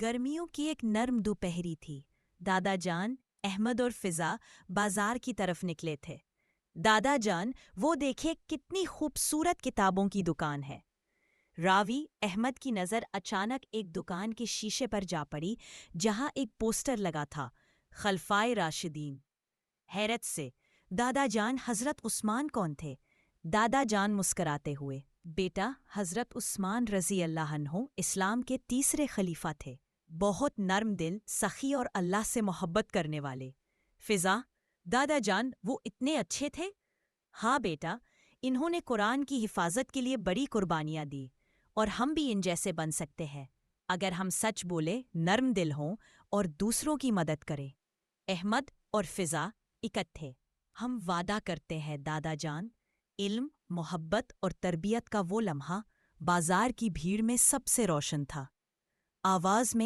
گرمیوں کی ایک نرم دوپہری تھی۔ دادا جان، احمد اور فضا بازار کی طرف نکلے تھے۔ دادا جان، وہ دیکھے کتنی خوبصورت کتابوں کی دکان ہے۔ راوی احمد کی نظر اچانک ایک دکان کے شیشے پر جا پڑی جہاں ایک پوسٹر لگا تھا، خلفائے راشدین۔ حیرت سے، دادا جان، حضرت عثمان کون تھے؟ دادا جان مسکراتے ہوئے، بیٹا، حضرت عثمان رضی اللہ عنہ اسلام کے تیسرے خلیفہ تھے، بہت نرم دل، سخی اور اللہ سے محبت کرنے والے۔ فضا، دادا جان، وہ اتنے اچھے تھے؟ ہاں بیٹا، انہوں نے قرآن کی حفاظت کے لیے بڑی قربانیاں دی، اور ہم بھی ان جیسے بن سکتے ہیں اگر ہم سچ بولے، نرم دل ہوں اور دوسروں کی مدد کریں۔ احمد اور فضا اکٹھے، ہم وعدہ کرتے ہیں دادا جان، علم، محبت اور تربیت کا وہ لمحہ بازار کی بھیڑ میں سب سے روشن تھا۔ آواز میں